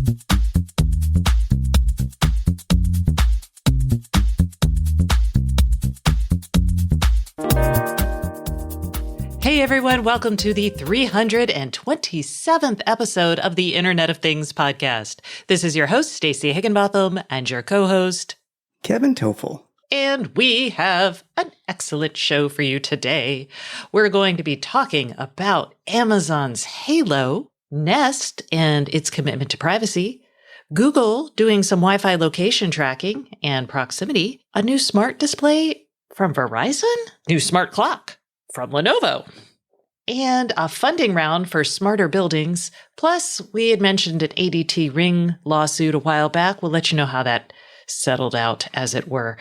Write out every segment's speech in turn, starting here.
Hey everyone, welcome to the 327th episode of the Internet of Things podcast. This is your host, Stacey Higginbotham, and your co-host, Kevin Toffel. And we have an excellent show for you today. We're going to be talking about Amazon's Halo, Nest and its commitment to privacy, Google doing some Wi-Fi location tracking and proximity, a new smart display from Verizon, new smart clock from Lenovo, and a funding round for smarter buildings. Plus, we had mentioned an ADT Ring lawsuit a while back. We'll let you know how that settled out, as it were.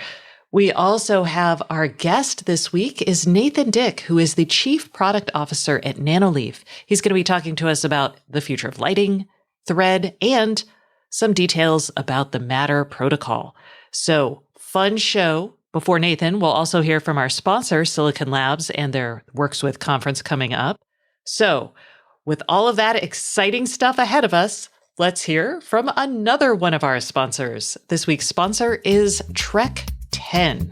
We also have our guest this week is Nathan Dick, who is the Chief Product Officer at Nanoleaf. He's going to be talking to us about the future of lighting, Thread, and some details about the Matter protocol. So, fun show. Before Nathan, we'll also hear from our sponsor, Silicon Labs, and their Works With conference coming up. So, with all of that exciting stuff ahead of us, let's hear from another one of our sponsors. This week's sponsor is Trek 10.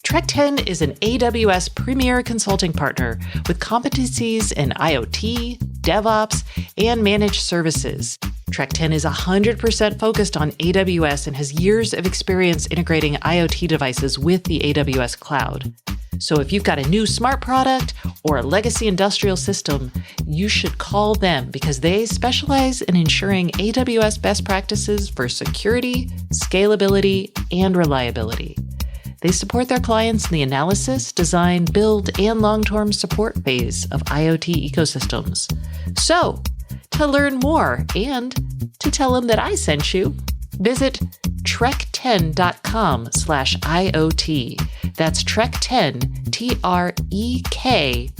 Trek 10 is an AWS premier consulting partner with competencies in IoT, DevOps, and managed services. Trek 10 is 100% focused on AWS and has years of experience integrating IoT devices with the AWS cloud. So if you've got a new smart product or a legacy industrial system, you should call them because they specialize in ensuring AWS best practices for security, scalability, and reliability. They support their clients in the analysis, design, build, and long-term support phase of IoT ecosystems. So, to learn more and to tell them that I sent you, visit trek10.com/IoT. That's Trek10, TREK,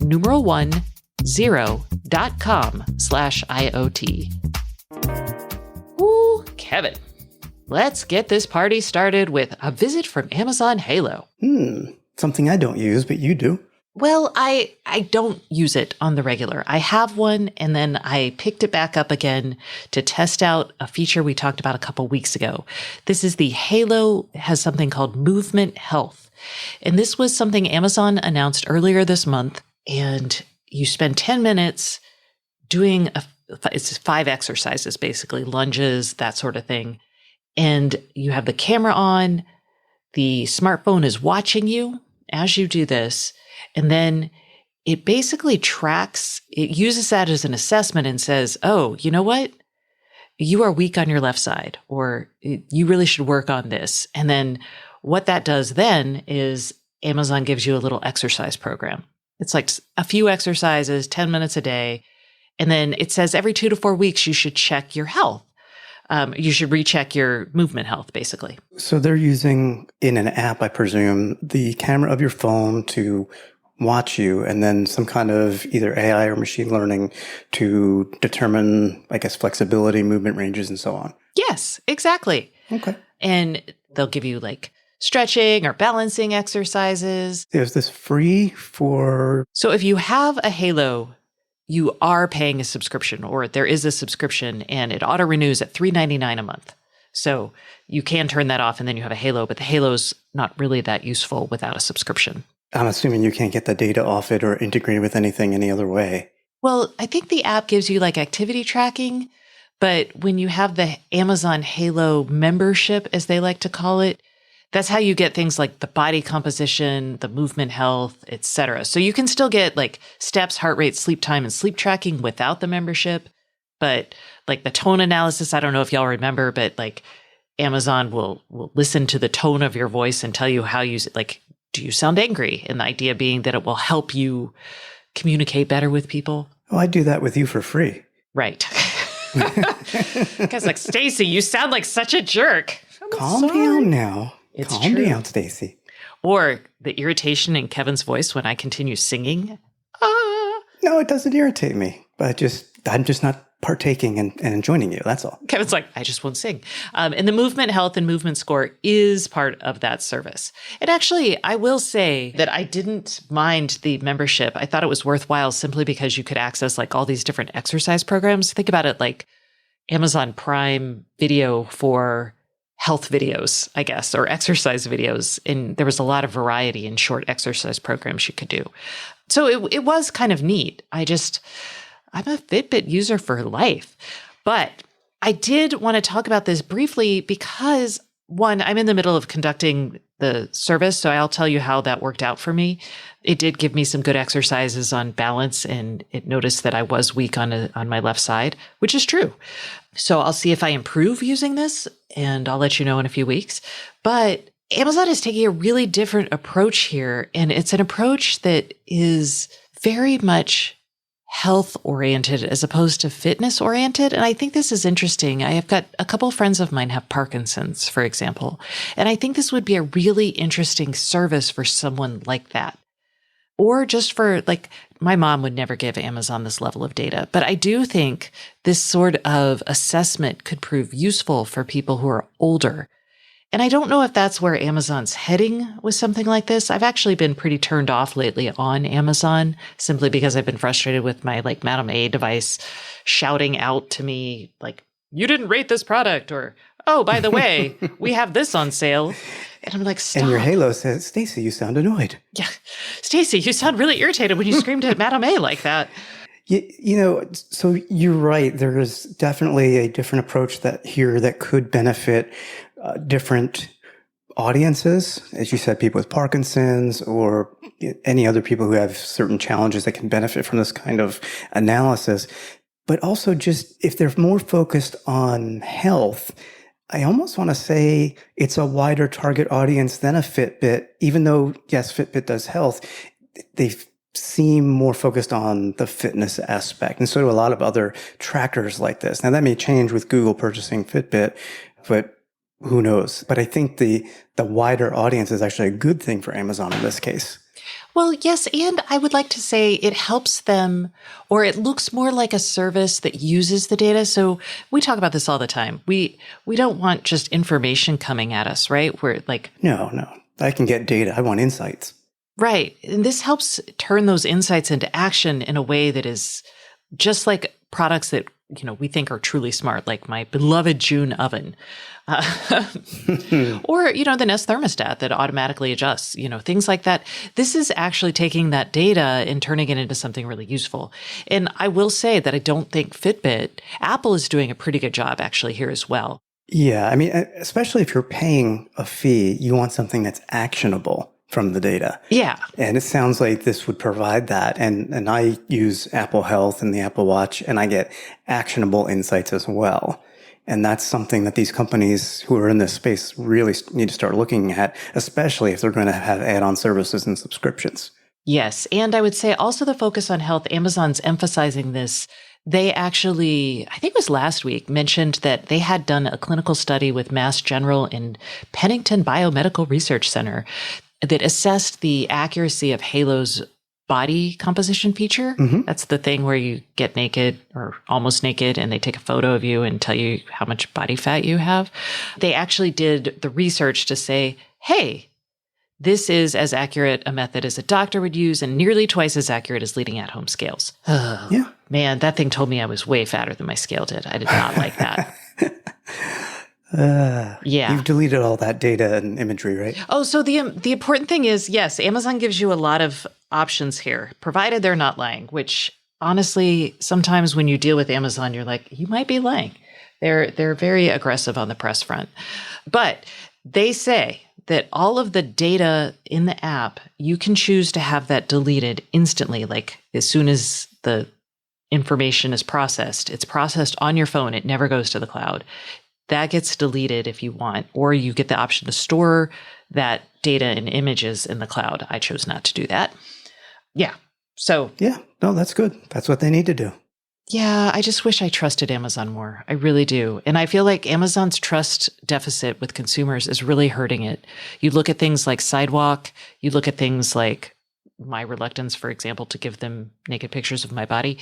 numeral 10.com/IoT. Ooh, Kevin, let's get this party started with a visit from Amazon Halo. Something I don't use, but you do. Well, I don't use it on the regular. I have one, and then I picked it back up again to test out a feature we talked about a couple weeks ago. This is the Halo, has something called Movement Health. And this was something Amazon announced earlier this month. And you spend 10 minutes doing, it's 5 exercises, basically, lunges, that sort of thing. And you have the camera on, the smartphone is watching you as you do this. And then it basically tracks, it uses that as an assessment and says, oh, you know what? You are weak on your left side, or you really should work on this. And then what that does then is Amazon gives you a little exercise program. It's like a few exercises, 10 minutes a day. And then it says every 2 to 4 weeks, you should check your health. You should recheck your movement health, basically. So they're using, in an app, I presume, the camera of your phone to watch you, and then some kind of either AI or machine learning to determine, I guess, flexibility, movement ranges, and so on. Yes, exactly. Okay. And they'll give you like stretching or balancing exercises. Is this free for... So if you have a Halo, you are paying a subscription, or there is a subscription, and it auto-renews at $3.99 a month. So you can turn that off, and then you have a Halo, but the Halo's not really that useful without a subscription. I'm assuming you can't get the data off it or integrate with anything any other way. Well, I think the app gives you like activity tracking, but when you have the Amazon Halo membership, as they like to call it, that's how you get things like the body composition, the movement health, etc. So you can still get like steps, heart rate, sleep time, and sleep tracking without the membership. But like the tone analysis, I don't know if y'all remember, but like Amazon will listen to the tone of your voice and tell you how you, like, do you sound angry? And the idea being that it will help you communicate better with people. Oh, I do that with you for free. Right. Guys, like, Stacey, you sound like such a jerk. Calm down now. It's Calm true. down, Stacey. Or the irritation in Kevin's voice when I continue singing. No, it doesn't irritate me. But I'm just not partaking and joining you. That's all. Kevin's like, I just won't sing. And the movement health and movement score is part of that service. And actually, I will say that I didn't mind the membership. I thought it was worthwhile simply because you could access like all these different exercise programs. Think about it like Amazon Prime Video for health videos, I guess, or exercise videos. And there was a lot of variety in short exercise programs you could do. So it was kind of neat. I'm a Fitbit user for life. But I did want to talk about this briefly because, one, I'm in the middle of conducting the service, so I'll tell you how that worked out for me. It did give me some good exercises on balance, and it noticed that I was weak on my left side, which is true. So I'll see if I improve using this, and I'll let you know in a few weeks. But Amazon is taking a really different approach here, and it's an approach that is very much health oriented as opposed to fitness oriented. And I think this is interesting. I have got a couple of friends of mine have Parkinson's, for example. And I think this would be a really interesting service for someone like that. Or just for my mom would never give Amazon this level of data. But I do think this sort of assessment could prove useful for people who are older. And I don't know if that's where Amazon's heading with something like this. I've actually been pretty turned off lately on Amazon simply because I've been frustrated with my Madame A device shouting out to me you didn't rate this product, or, oh, by the way, we have this on sale. And I'm like, stop. And your Halo says, Stacy, you sound annoyed. Yeah. Stacy, you sound really irritated when you screamed at Madame A like that. So you're right. There is definitely a different approach that could benefit different audiences. As you said, people with Parkinson's or any other people who have certain challenges that can benefit from this kind of analysis. But also just if they're more focused on health, I almost want to say it's a wider target audience than a Fitbit, even though, yes, Fitbit does health. They seem more focused on the fitness aspect. And so do a lot of other trackers like this. Now, that may change with Google purchasing Fitbit, but who knows? But I think the wider audience is actually a good thing for Amazon in this case. Well, yes. And I would like to say it helps them, or it looks more like a service that uses the data. So we talk about this all the time. We don't want just information coming at us, right? We're No, I can get data. I want insights. Right. And this helps turn those insights into action in a way that is just like products that, we think are truly smart, like my beloved June oven. Or, the Nest thermostat that automatically adjusts, things like that. This is actually taking that data and turning it into something really useful. And I will say that I don't think Apple is doing a pretty good job actually here as well. Yeah. I mean, especially if you're paying a fee, you want something that's actionable from the data. Yeah. And it sounds like this would provide that. And I use Apple Health and the Apple Watch, and I get actionable insights as well. And that's something that these companies who are in this space really need to start looking at, especially if they're going to have add-on services and subscriptions. Yes. And I would say also the focus on health, Amazon's emphasizing this. They actually, I think it was last week, mentioned that they had done a clinical study with Mass General and Pennington Biomedical Research Center that assessed the accuracy of Halo's body composition feature. Mm-hmm. That's the thing where you get naked or almost naked and they take a photo of you and tell you how much body fat you have. They actually did the research to say, hey, this is as accurate a method as a doctor would use and nearly twice as accurate as leading at-home scales. Oh, yeah. Man, that thing told me I was way fatter than my scale did. I did not like that. Yeah. You've deleted all that data and imagery, right? Oh, so the important thing is, yes, Amazon gives you a lot of options here, provided they're not lying, which honestly, sometimes when you deal with Amazon, you're like, you might be lying. They're very aggressive on the press front. But they say that all of the data in the app, you can choose to have that deleted instantly, like as soon as the information is processed. It's processed on your phone. It never goes to the cloud. That gets deleted if you want, or you get the option to store that data and images in the cloud. I chose not to do that. Yeah. So. Yeah. No, that's good. That's what they need to do. Yeah. I just wish I trusted Amazon more. I really do. And I feel like Amazon's trust deficit with consumers is really hurting it. You look at things like Sidewalk. You look at things like my reluctance, for example, to give them naked pictures of my body,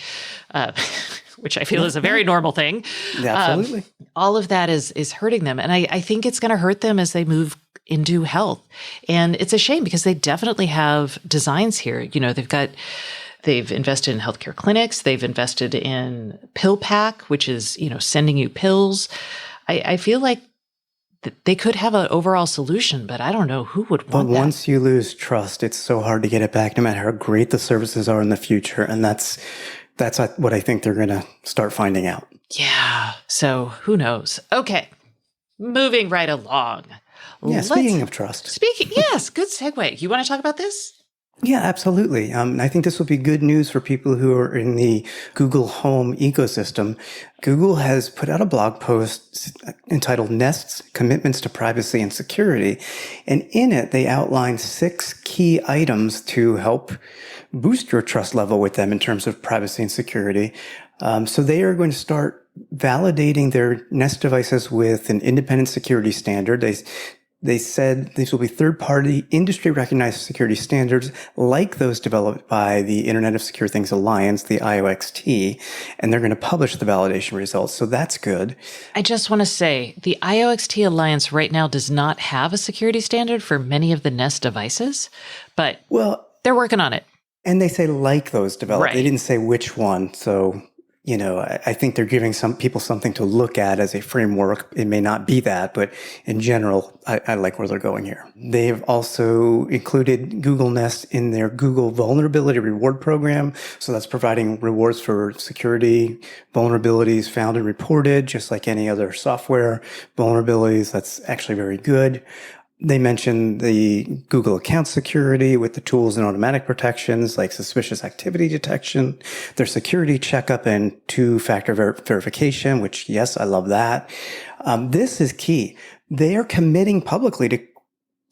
which I feel is a very normal thing. Yeah, absolutely. All of that is hurting them. And I think it's going to hurt them as they move into health. And it's a shame because they definitely have designs here. They've got They've invested in healthcare clinics. They've invested in PillPack, which is, sending you pills. I feel like they could have an overall solution, but I don't know who would want But that. once you lose trust, it's so hard to get it back, no matter how great the services are in the future. And that's what I think they're going to start finding out. Yeah. So who knows? Okay. Moving right along. Yeah, speaking of trust. Yes, good segue. You want to talk about this? Yeah, absolutely. I think this will be good news for people who are in the Google Home ecosystem. Google has put out a blog post entitled Nest's Commitments to Privacy and Security. And in it, they outline 6 key items to help boost your trust level with them in terms of privacy and security. So they are going to start validating their Nest devices with an independent security standard. They said these will be third-party, industry-recognized security standards like those developed by the Internet of Secure Things Alliance, the IOXT, and they're going to publish the validation results. So that's good. I just want to say the IOXT Alliance right now does not have a security standard for many of the Nest devices, but they're working on it. And they say like those developed. Right. They didn't say which one. So, I think they're giving some people something to look at as a framework. It may not be that, but in general, I like where they're going here. They've also included Google Nest in their Google Vulnerability Reward Program. So that's providing rewards for security vulnerabilities found and reported, just like any other software vulnerabilities. That's actually very good. They mentioned the Google account security with the tools and automatic protections like suspicious activity detection, their security checkup and 2-factor verification, which, yes, I love that. This is key. They are committing publicly to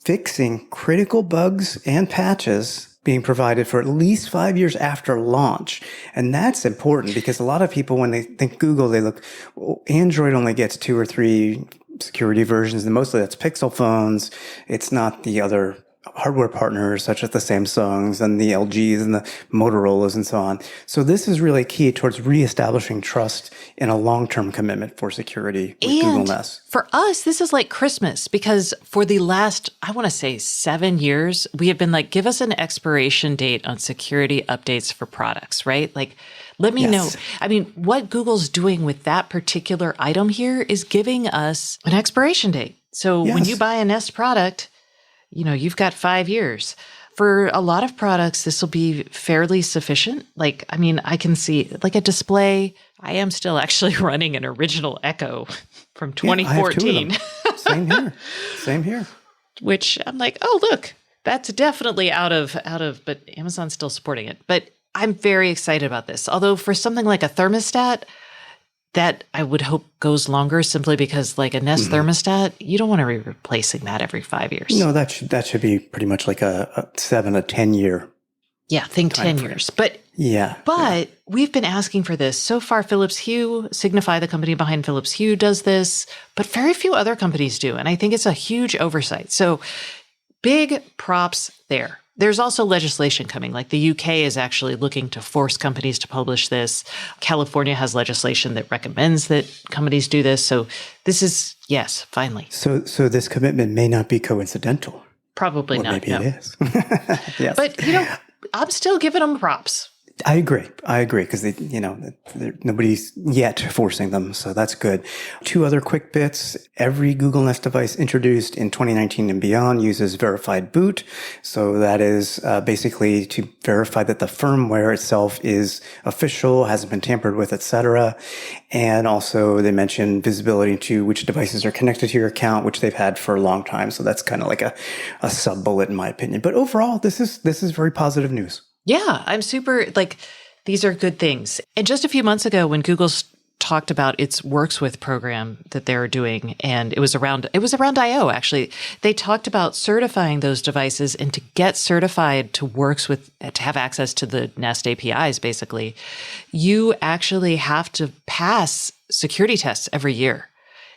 fixing critical bugs and patches being provided for at least 5 years after launch. And that's important because a lot of people, when they think Google, they look, Android only gets 2 or 3 security versions, and mostly that's Pixel phones. It's not the other hardware partners such as the Samsungs and the LGs and the Motorolas and so on. So this is really key towards reestablishing trust in a long-term commitment for security with Google Nest. For us, this is like Christmas because for the last, I want to say 7 years, we have been like, give us an expiration date on security updates for products, right? Like, let me know. I mean, what Google's doing with that particular item here is giving us an expiration date. So when you buy a Nest product, you've got 5 years. For a lot of products, this will be fairly sufficient. Like, I mean, I can see like a display. I am still actually running an original Echo from 2014. Yeah, I have 2 of them. Same here. Which I'm like, oh, look, that's definitely out of, but Amazon's still supporting it. But I'm very excited about this. Although for something like a thermostat, that I would hope goes longer simply because like a Nest thermostat, you don't want to be replacing that every 5 years. No, that should be pretty much like a 10 year. Yeah, think 10 years. But we've been asking for this. So far, Philips Hue, Signify, the company behind Philips Hue, does this, but very few other companies do. And I think it's a huge oversight. So big props there. There's also legislation coming. Like the UK is actually looking to force companies to publish this. California has legislation that recommends that companies do this. So this is, yes, finally. So this commitment may not be coincidental. Probably not. Maybe it is. Yes. But, I'm still giving them props. I agree because nobody's yet forcing them, so that's good. 2 other quick bits. Every Google Nest device introduced in 2019 and beyond uses verified boot. So that is basically to verify that the firmware itself is official, hasn't been tampered with, etc. And also they mentioned visibility to which devices are connected to your account, which they've had for a long time. So that's kind of like a sub bullet in my opinion. But overall, this is very positive news. Yeah, I'm super, these are good things. And just a few months ago when Google talked about its Works With program that they were doing, and it was around I/O actually, they talked about certifying those devices, and to get certified to Works With, to have access to the Nest APIs, basically, you actually have to pass security tests every year.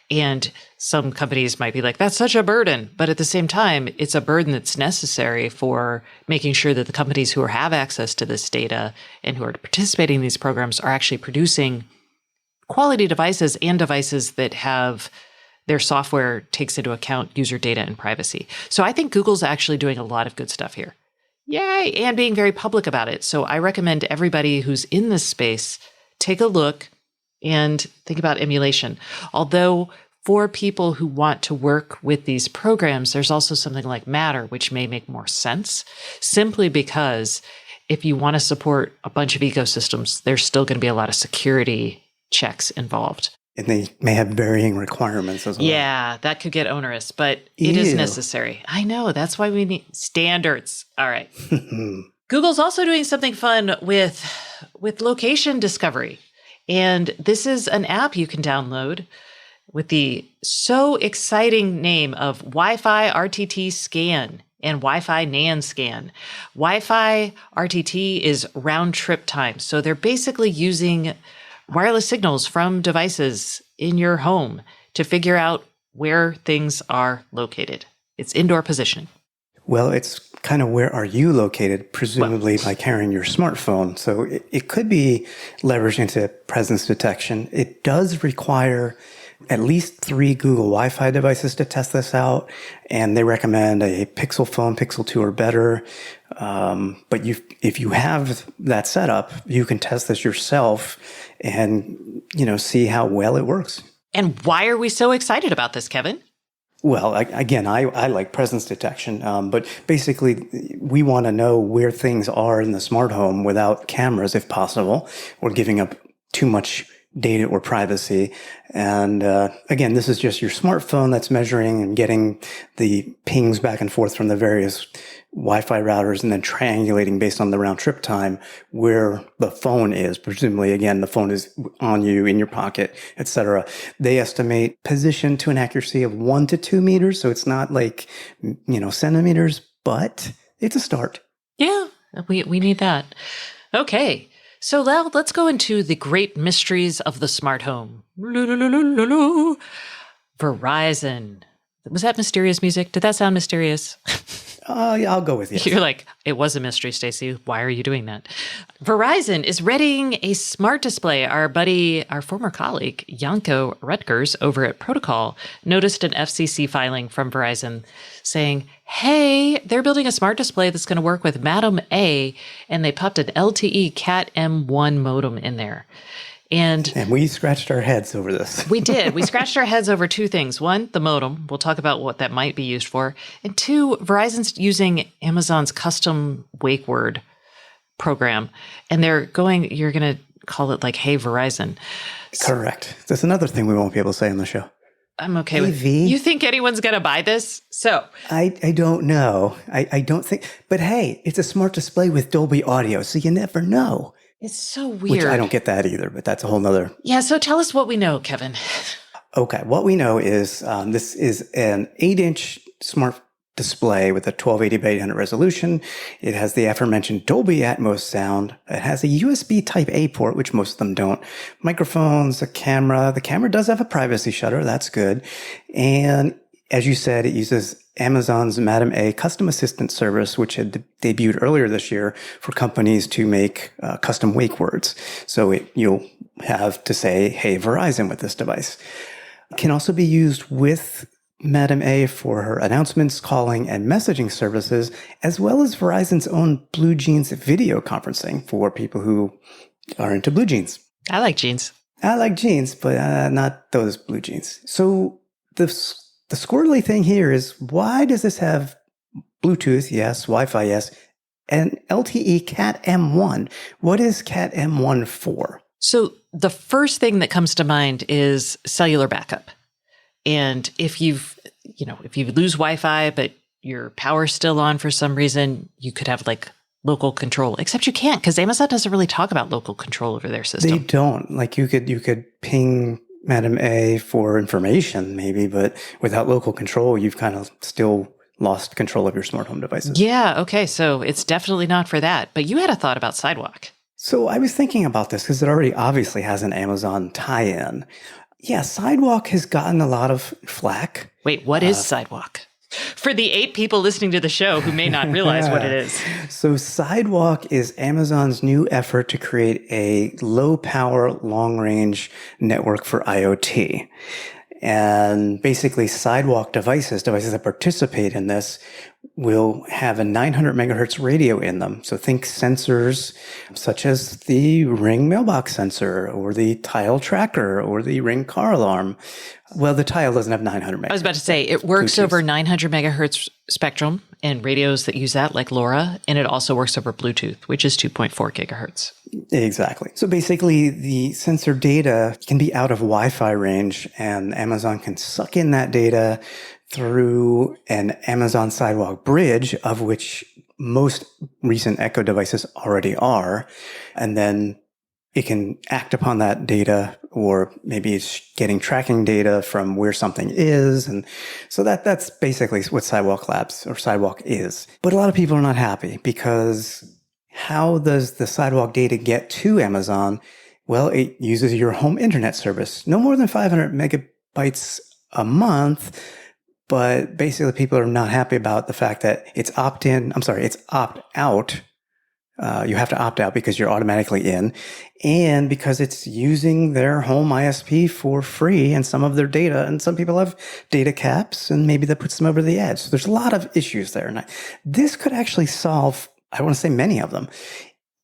And some companies might be like, that's such a burden. But at the same time, it's a burden that's necessary for making sure that the companies who have access to this data and who are participating in these programs are actually producing quality devices and devices that have their software takes into account user data and privacy. So I think Google's actually doing a lot of good stuff here. Yay! And being very public about it. So I recommend everybody who's in this space take a look and think about emulation. Although for people who want to work with these programs, there's also something like Matter, which may make more sense simply because if you want to support a bunch of ecosystems, there's still going to be a lot of security checks involved. And they may have varying requirements as well. Yeah, that could get onerous, but it is necessary. I know. That's why we need standards. All right. Google's also doing something fun with location discovery. And this is an app you can download with the so exciting name of Wi-Fi RTT Scan and Wi-Fi NAN Scan. Wi-Fi RTT is round trip time. So they're basically using wireless signals from devices in your home to figure out where things are located. It's indoor positioning. Well, it's kind of where are you located, presumably by carrying your smartphone. So it could be leveraged into presence detection. It does require at least 3 Google Wi-Fi devices to test this out. And they recommend a Pixel phone, Pixel 2 or better. But if you have that setup, you can test this yourself and, see how well it works. And why are we so excited about this, Kevin? Well, again, I like presence detection, but basically we want to know where things are in the smart home without cameras, if possible, or giving up too much data or privacy. And again, this is just your smartphone that's measuring and getting the pings back and forth from the various Wi-Fi routers and then triangulating based on the round trip time where the phone is. Presumably, again, the phone is on you, in your pocket, etc. They estimate position to an accuracy of 1 to 2 meters. So it's not like, centimeters, but it's a start. Yeah, we need that. Okay. So now let's go into the great mysteries of the smart home. Verizon. Was that mysterious music? Did that sound mysterious? Yeah, I'll go with you. You're like, it was a mystery, Stacey. Why are you doing that? Verizon is readying a smart display. Our former colleague, Janko Rutgers over at Protocol, noticed an FCC filing from Verizon saying, hey, they're building a smart display that's going to work with Madam A, and they popped an LTE Cat M1 modem in there. And we scratched our heads over this. We did. We scratched our heads over 2 things. 1, the modem. We'll talk about what that might be used for. And 2, Verizon's using Amazon's custom wake word program. And you're going to call it like, hey, Verizon. Correct. That's another thing we won't be able to say on the show. I'm okay with it. You think anyone's going to buy this? So I don't know. I don't think. But hey, it's a smart display with Dolby Audio, so you never know. It's so weird. Which I don't get that either, but that's a whole nother. Yeah, so tell us what we know, Kevin. Okay, what we know is this is an 8-inch smart display with a 1280 by 800 resolution. It has the aforementioned Dolby Atmos sound. It has a USB Type-A port, which most of them don't. Microphones, a camera. The camera does have a privacy shutter. That's good. And as you said, it uses Amazon's Madam A custom assistant service, which had debuted earlier this year for companies to make custom wake words. So you'll have to say, hey, Verizon with this device. It can also be used with Madam A for her announcements, calling, and messaging services, as well as Verizon's own BlueJeans video conferencing for people who are into blue jeans. I like jeans. I like jeans, but not those blue jeans. So the squirrely thing here is, why does this have Bluetooth? Yes. Wi-Fi? Yes. And LTE Cat M1. What is Cat M1 for? So the first thing that comes to mind is cellular backup. And if you lose Wi-Fi, but your power's still on for some reason, you could have like local control, except you can't because Amazon doesn't really talk about local control over their system. They don't. Like you could ping Madam A for information maybe, but without local control, you've kind of still lost control of your smart home devices. Yeah. Okay. So it's definitely not for that. But you had a thought about Sidewalk. So I was thinking about this because it already obviously has an Amazon tie-in. Yeah, Sidewalk has gotten a lot of flack. Wait, what is Sidewalk? For the 8 people listening to the show who may not realize what it is. So Sidewalk is Amazon's new effort to create a low-power, long-range network for IoT. And basically Sidewalk devices that participate in this, will have a 900 megahertz radio in them. So think sensors such as the Ring mailbox sensor or the Tile tracker or the Ring car alarm. Well, the Tile doesn't have 900 megahertz. I was about to say, it works over 900 megahertz spectrum and radios that use that, like LoRa, and it also works over Bluetooth, which is 2.4 gigahertz. Exactly. So basically, the sensor data can be out of Wi-Fi range, and Amazon can suck in that data through an Amazon Sidewalk bridge, of which most recent Echo devices already are. And then it can act upon that data, or maybe it's getting tracking data from where something is. And so that's basically what Sidewalk Labs or Sidewalk is. But a lot of people are not happy, because how does the Sidewalk data get to Amazon? Well, it uses your home internet service, no more than 500 megabytes a month. But basically, people are not happy about the fact that it's it's opt out. You have to opt out because you're automatically in, and because it's using their home ISP for free and some of their data. And some people have data caps, and maybe that puts them over the edge. So there's a lot of issues there. And this could actually solve, I want to say many of them,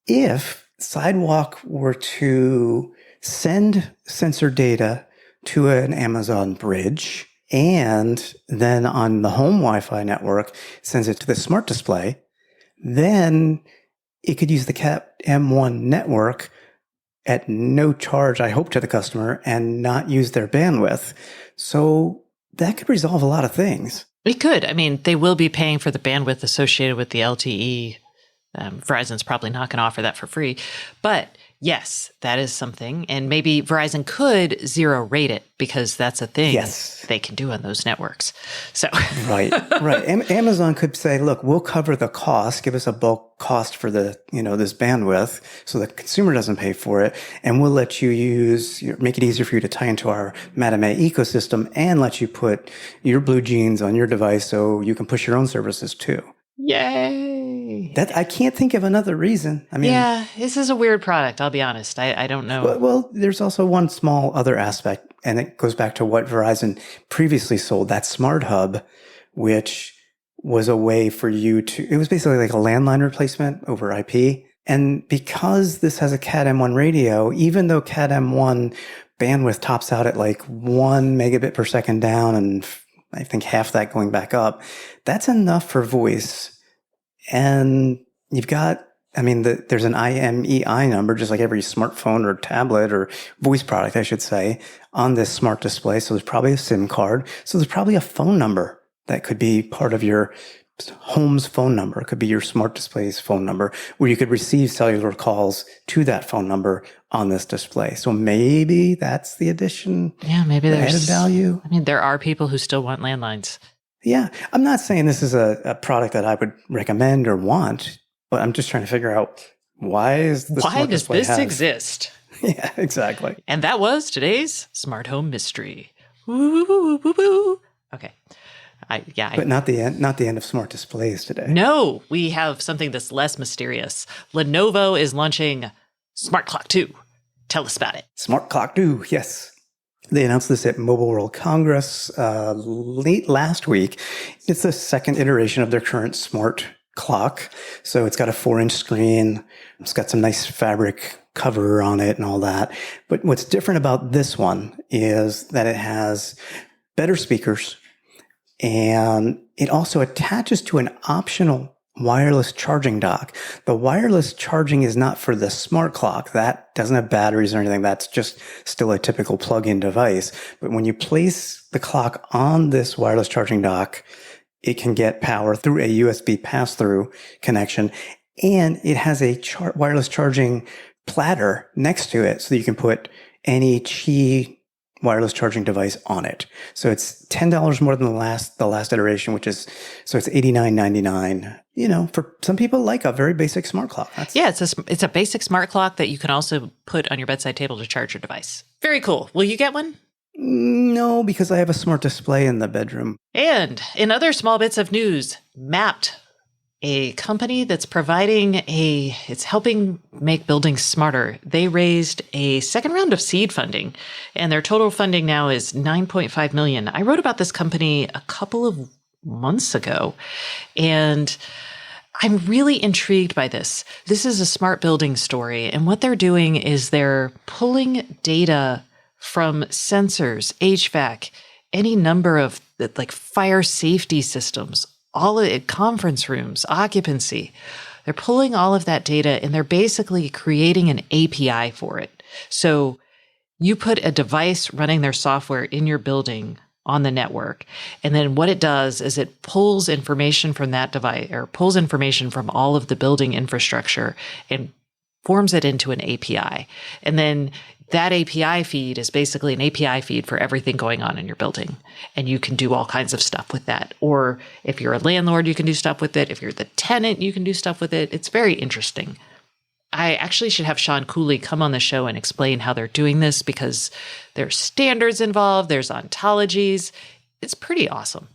if Sidewalk were to send sensor data to an Amazon bridge, and then on the home Wi-Fi network sends it to the smart display, then it could use the Cat M1 network at no charge, I hope, to the customer, and not use their bandwidth. So that could resolve a lot of things. It could. I mean, they will be paying for the bandwidth associated with the LTE. Verizon's probably not going to offer that for free. But yes, that is something. And maybe Verizon could zero rate it, because that's a thing they can do on those networks. So Right. Amazon could say, look, we'll cover the cost, give us a bulk cost for the, this bandwidth, so the consumer doesn't pay for it. And we'll let you make it easier for you to tie into our Madame ecosystem, and let you put your blue jeans on your device so you can push your own services too. Yay. That I can't think of another reason. I mean, yeah, this is a weird product. I'll be honest. I don't know. Well, there's also one small other aspect, and it goes back to what Verizon previously sold, that Smart Hub, which was a way for you it was basically like a landline replacement over IP. And because this has a Cat M1 radio, even though Cat M1 bandwidth tops out at like 1 megabit per second down, and I think half that going back up, that's enough for voice. And you've got, there's an IMEI number, just like every smartphone or tablet or voice product, I should say, on this smart display. So there's probably a SIM card. So there's probably a phone number that could be part of your home's phone number. It could be your smart display's phone number, where you could receive cellular calls to that phone number on this display. So maybe that's the addition. Yeah, maybe there's added value. There are people who still want landlines. Yeah. I'm not saying this is a product that I would recommend or want, but I'm just trying to figure out why does this exist? Yeah, exactly. And that was today's Smart Home Mystery. Woo, woo, woo, woo. Okay. But not the end of smart displays today. No, we have something that's less mysterious. Lenovo is launching Smart Clock 2. Tell us about it. Smart Clock 2, yes. They announced this at Mobile World Congress late last week. It's the second iteration of their current smart clock. So it's got a 4-inch screen. It's got some nice fabric cover on it and all that. But what's different about this one is that it has better speakers, and it also attaches to an optional wireless charging dock. The wireless charging is not for the smart clock. That doesn't have batteries or anything. That's just still a typical plug-in device. But when you place the clock on this wireless charging dock, it can get power through a USB pass-through connection. And it has a wireless charging platter next to it, so that you can put any Qi wireless charging device on it. So it's $10 more than the last iteration, so it's $89.99. For some people, like a very basic smart clock. It's a basic smart clock that you can also put on your bedside table to charge your device. Very cool. Will you get one? No, because I have a smart display in the bedroom. And in other small bits of news, Mapped a company that's it's helping make buildings smarter. They raised a second round of seed funding, and their total funding now is $9.5 million. I wrote about this company a couple of months ago, and I'm really intrigued by this. This is a smart building story, and what they're doing is they're pulling data from sensors, HVAC, any number of like fire safety systems, all of it, conference rooms, occupancy. They're pulling all of that data and they're basically creating an API for it. So you put a device running their software in your building on the network. And then what it does is it pulls information from that device or pulls information from all of the building infrastructure and forms it into an API. And then that API feed is basically an API feed for everything going on in your building. And you can do all kinds of stuff with that. Or if you're a landlord, you can do stuff with it. If you're the tenant, you can do stuff with it. It's very interesting. I actually should have Sean Cooley come on the show and explain how they're doing this because there's standards involved, there's ontologies. It's pretty awesome.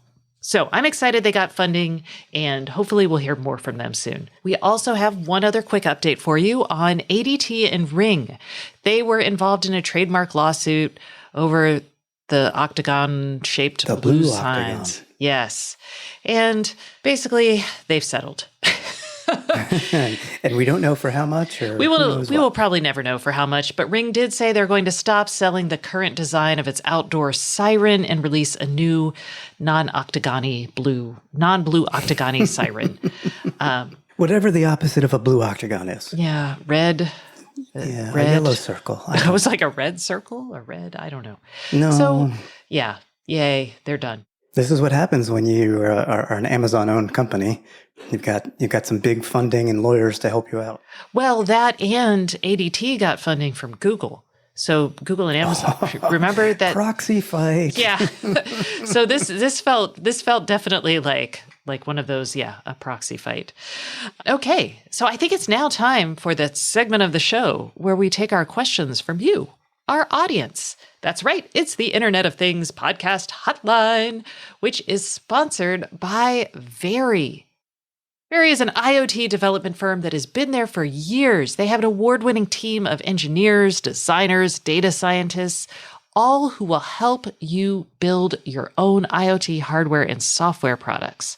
So I'm excited they got funding, and hopefully we'll hear more from them soon. We also have one other quick update for you on ADT and Ring. They were involved in a trademark lawsuit over the octagon-shaped blue signs. Octagon. Yes. And basically, they've settled. And we don't know for how much? Or we will probably never know for how much, but Ring did say they're going to stop selling the current design of its outdoor siren and release a new non-blue octagon-y siren. Whatever the opposite of a blue octagon is. Yeah, red. A yellow circle. I was like a red circle? A red? I don't know. No. So, yeah. Yay, they're done. This is what happens when you are an Amazon-owned company. You've got some big funding and lawyers to help you out. Well, that and ADT got funding from Google. So Google and Amazon, remember that proxy fight? Yeah. So this felt definitely like one of those, a proxy fight. Okay, so I think it's now time for that segment of the show where we take our questions from you, our audience. That's right. It's the Internet of Things podcast hotline, which is sponsored by Very. Very is an IoT development firm that has been there for years. They have an award-winning team of engineers, designers, data scientists, all who will help you build your own IoT hardware and software products.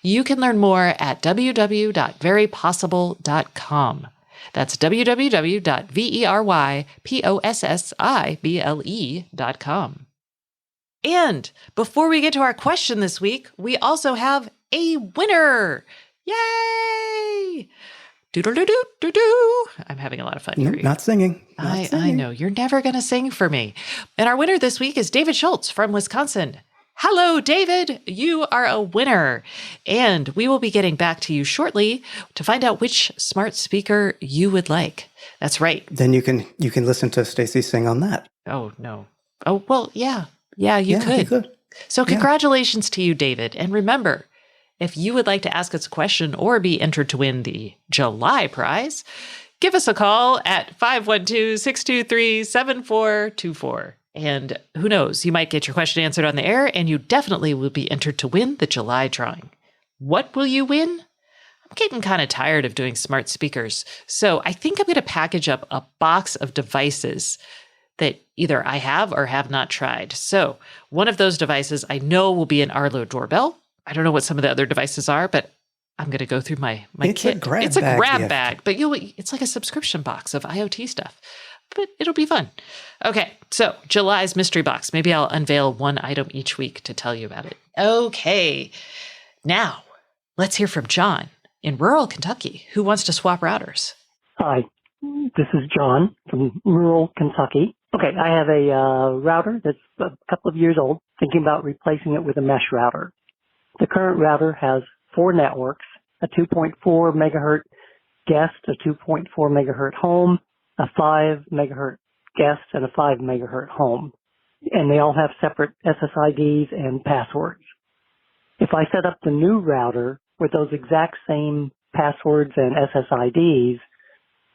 You can learn more at www.verypossible.com. That's www.verypossible.com. And before we get to our question this week, we also have a winner. Yay! Do-do-do-do-do-do. I'm having a lot of fun here. Not singing. I know. You're never going to sing for me. And our winner this week is David Schultz from Wisconsin. Hello, David. You are a winner. And we will be getting back to you shortly to find out which smart speaker you would like. That's right. Then you can listen to Stacy sing on that. Oh, no. Oh, well, yeah. Yeah, you could. So congratulations to you, David. And remember, if you would like to ask us a question or be entered to win the July prize, give us a call at 512-623-7424. And who knows, you might get your question answered on the air, and you definitely will be entered to win the July drawing. What will you win? I'm getting kind of tired of doing smart speakers, so I think I'm going to package up a box of devices that either I have or have not tried. So one of those devices I know will be an Arlo doorbell. I don't know what some of the other devices are, but I'm going to go through my kit. It's a grab bag, but it's like a subscription box of IoT stuff. But it'll be fun. Okay, so July's mystery box. Maybe I'll unveil one item each week to tell you about it. Okay, now let's hear from John in rural Kentucky who wants to swap routers. Hi, this is John from rural Kentucky. Okay, I have a router that's a couple of years old, thinking about replacing it with a mesh router. The current router has 4 networks, a 2.4 megahertz guest, a 2.4 megahertz home, a 5 megahertz guest, and a 5 megahertz home. And they all have separate SSIDs and passwords. If I set up the new router with those exact same passwords and SSIDs,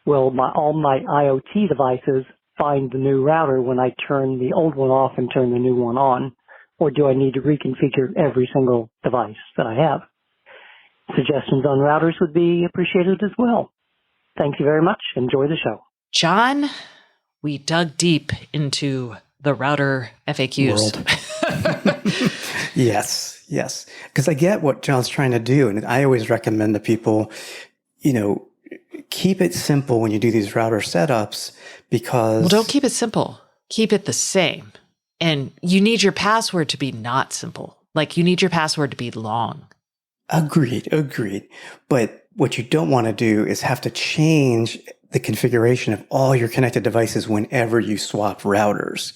will all my IoT devices find the new router when I turn the old one off and turn the new one on? Or do I need to reconfigure every single device that I have? Suggestions on routers would be appreciated as well. Thank you very much. Enjoy the show. John, we dug deep into the router FAQs. Yes. Because I get what John's trying to do. And I always recommend to people, keep it simple when you do these router setups because... Well, don't keep it simple. Keep it the same. And you need your password to be not simple. Like you need your password to be long. Agreed. But what you don't want to do is have to change the configuration of all your connected devices whenever you swap routers.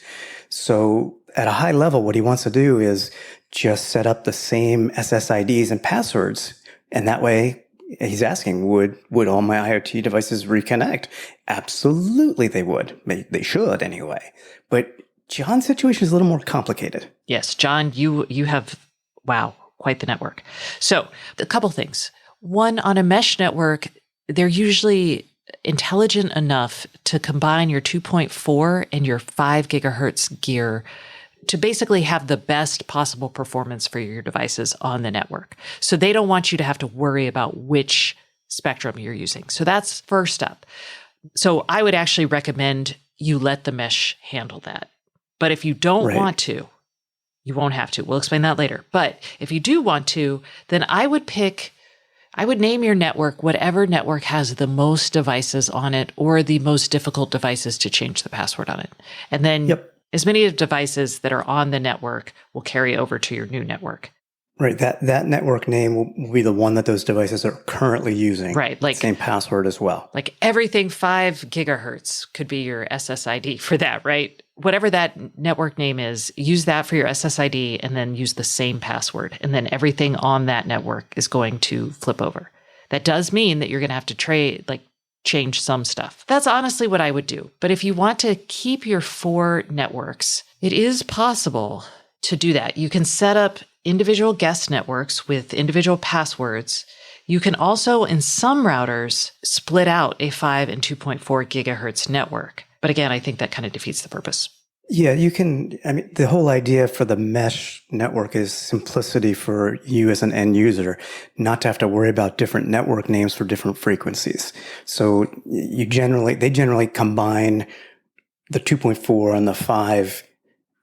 So at a high level, what he wants to do is just set up the same SSIDs and passwords. And that way, he's asking, would all my IoT devices reconnect? Absolutely they would. They should anyway. But John's situation is a little more complicated. Yes, John, you have, wow, quite the network. So a couple things. One, on a mesh network, they're usually intelligent enough to combine your 2.4 and your 5 gigahertz gear to basically have the best possible performance for your devices on the network. So they don't want you to have to worry about which spectrum you're using. So that's first up. So I would actually recommend you let the mesh handle that. But if you don't want to, you won't have to. We'll explain that later. But if you do want to, then I would name your network whatever network has the most devices on it or the most difficult devices to change the password on it. And then as many of devices that are on the network will carry over to your new network. Right. That network name will be the one that those devices are currently using. Right. Like same password as well. Like everything 5 gigahertz could be your SSID for that, right? Whatever that network name is, use that for your SSID and then use the same password. And then everything on that network is going to flip over. That does mean that you're going to have to change some stuff. That's honestly what I would do. But if you want to keep your 4 networks, it is possible to do that. You can set up individual guest networks with individual passwords. You can also, in some routers, split out a 5 and 2.4 gigahertz network. But again, I think that kind of defeats the purpose. Yeah, you can. I mean, the whole idea for the mesh network is simplicity for you as an end user, not to have to worry about different network names for different frequencies. So they generally combine the 2.4 and the 5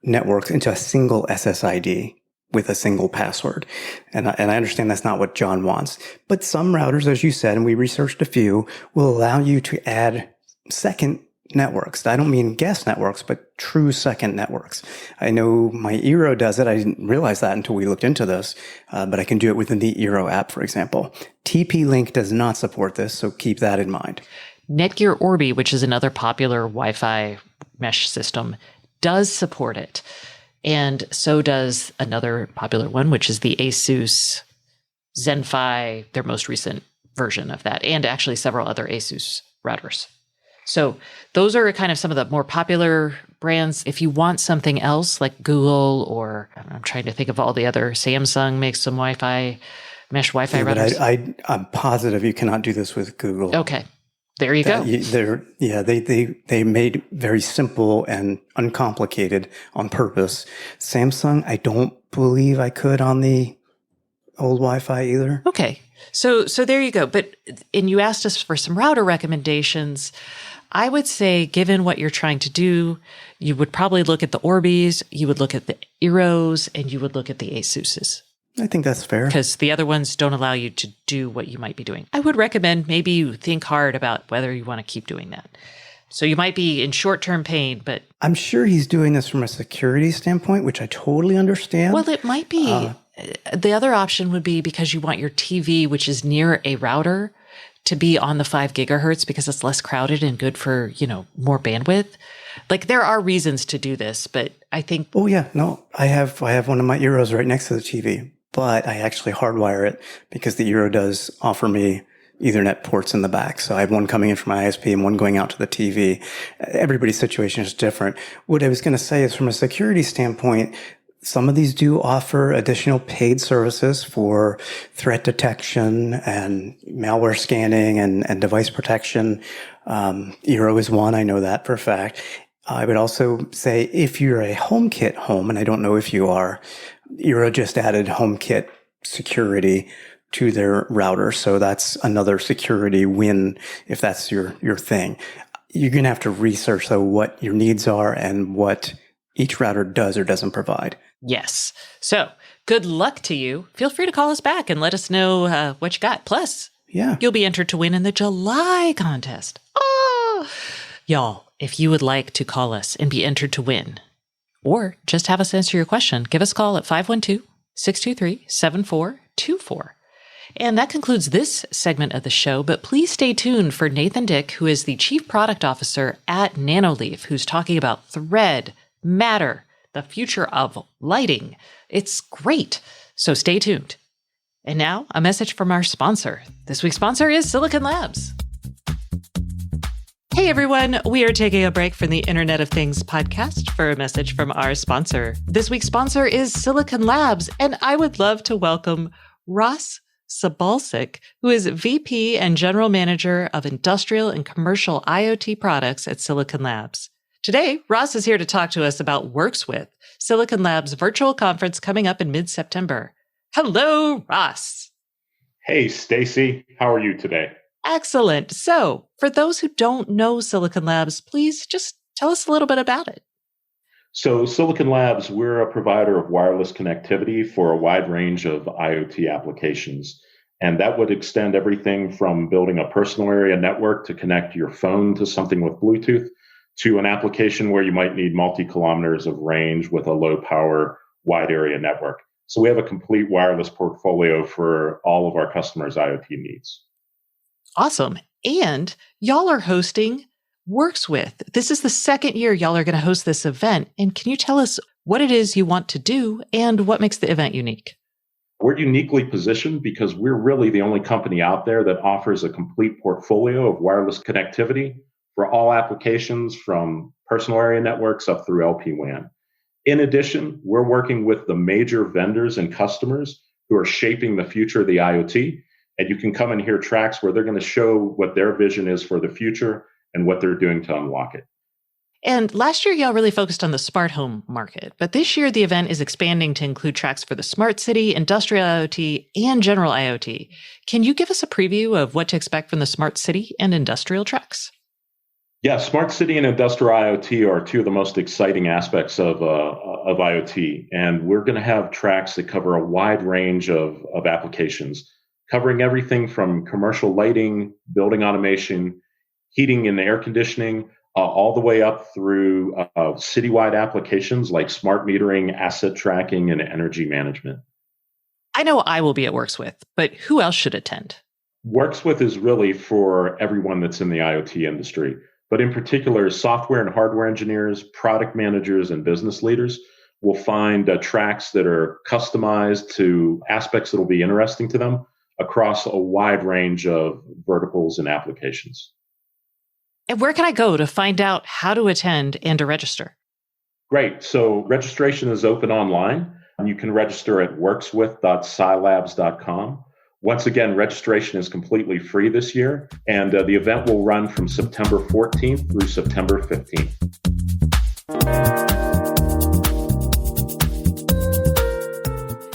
networks into a single SSID with a single password. And I understand that's not what John wants. But some routers, as you said, and we researched a few, will allow you to add second networks. I don't mean guest networks, but true second networks. I know my Eero does it. I didn't realize that until we looked into this, but I can do it within the Eero app, for example. TP-Link does not support this, so keep that in mind. Netgear Orbi, which is another popular Wi-Fi mesh system, does support it. And so does another popular one, which is the Asus Zenfy, their most recent version of that, and actually several other Asus routers. So those are kind of some of the more popular brands. If you want something else like Google, or I'm trying to think of all the other, Samsung makes some mesh Wi-Fi routers. But I'm positive you cannot do this with Google. Okay. There you go. They made very simple and uncomplicated on purpose. Samsung, I don't believe I could on the old Wi-Fi either. Okay. So there you go. And you asked us for some router recommendations. I would say, given what you're trying to do, you would probably look at the Orbis, you would look at the Eeros, and you would look at the Asuses. I think that's fair. Because the other ones don't allow you to do what you might be doing. I would recommend maybe you think hard about whether you want to keep doing that. So you might be in short-term pain, but... I'm sure he's doing this from a security standpoint, which I totally understand. Well, it might be. The other option would be because you want your TV, which is near a router, to be on the 5 gigahertz because it's less crowded and good for, more bandwidth. Like there are reasons to do this, but I think... Oh yeah, no, I have one of my Eeros right next to the TV. But I actually hardwire it because the Eero does offer me Ethernet ports in the back. So I have one coming in from my ISP and one going out to the TV. Everybody's situation is different. What I was going to say is from a security standpoint, some of these do offer additional paid services for threat detection and malware scanning and device protection. Eero is one. I know that for a fact. I would also say if you're a HomeKit home, and I don't know if you are, Eero just added HomeKit security to their router. So that's another security win if that's your thing. You're going to have to research what your needs are and what each router does or doesn't provide. Yes. So good luck to you. Feel free to call us back and let us know what you got. Plus, you'll be entered to win in the July contest. Oh, y'all, if you would like to call us and be entered to win, or just have us answer your question, give us a call at 512-623-7424. And that concludes this segment of the show, but please stay tuned for Nathan Dick, who is the Chief Product Officer at Nanoleaf, who's talking about Thread, Matter, the future of lighting. It's great. So stay tuned. And now a message from our sponsor. This week's sponsor is Silicon Labs. Hey everyone, we are taking a break from the Internet of Things podcast for a message from our sponsor. This week's sponsor is Silicon Labs, and I would love to welcome Ross Sabalsik, who is VP and General Manager of Industrial and Commercial IoT Products at Silicon Labs. Today, Ross is here to talk to us about WorksWith, Silicon Labs' virtual conference coming up in mid-September. Hello, Ross. Hey, Stacy. How are you today? Excellent. So, for those who don't know Silicon Labs, please just tell us a little bit about it. So, Silicon Labs, we're a provider of wireless connectivity for a wide range of IoT applications. And that would extend everything from building a personal area network to connect your phone to something with Bluetooth, to an application where you might need multi-kilometers of range with a low-power wide area network. So we have a complete wireless portfolio for all of our customers' IoT needs. Awesome. And y'all are hosting WorksWith. This is the second year y'all are going to host this event. And can you tell us what it is you want to do and what makes the event unique? We're uniquely positioned because we're really the only company out there that offers a complete portfolio of wireless connectivity for all applications from personal area networks up through LPWAN. In addition, we're working with the major vendors and customers who are shaping the future of the IoT. And you can come and hear tracks where they're going to show what their vision is for the future and what they're doing to unlock it. And last year, y'all really focused on the smart home market. But this year, the event is expanding to include tracks for the smart city, industrial IoT, and general IoT. Can you give us a preview of what to expect from the smart city and industrial tracks? Yeah, smart city and industrial IoT are two of the most exciting aspects of IoT. And we're going to have tracks that cover a wide range of applications, covering everything from commercial lighting, building automation, heating and air conditioning, all the way up through citywide applications like smart metering, asset tracking, and energy management. I know I will be at WorksWith, but who else should attend? WorksWith is really for everyone that's in the IoT industry, but in particular, software and hardware engineers, product managers, and business leaders will find tracks that are customized to aspects that will be interesting to them across a wide range of verticals and applications. And where can I go to find out how to attend and to register? Great. So registration is open online. You can register at workswith.silabs.com. Once again, registration is completely free this year, and the event will run from September 14th through September 15th.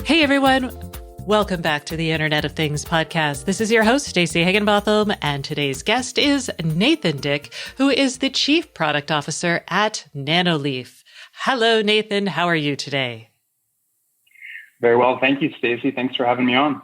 Hey, everyone. Welcome back to the Internet of Things podcast. This is your host, Stacey Higginbotham, and today's guest is Nathan Dick, who is the Chief Product Officer at Nanoleaf. Hello, Nathan. How are you today? Very well. Thank you, Stacey. Thanks for having me on.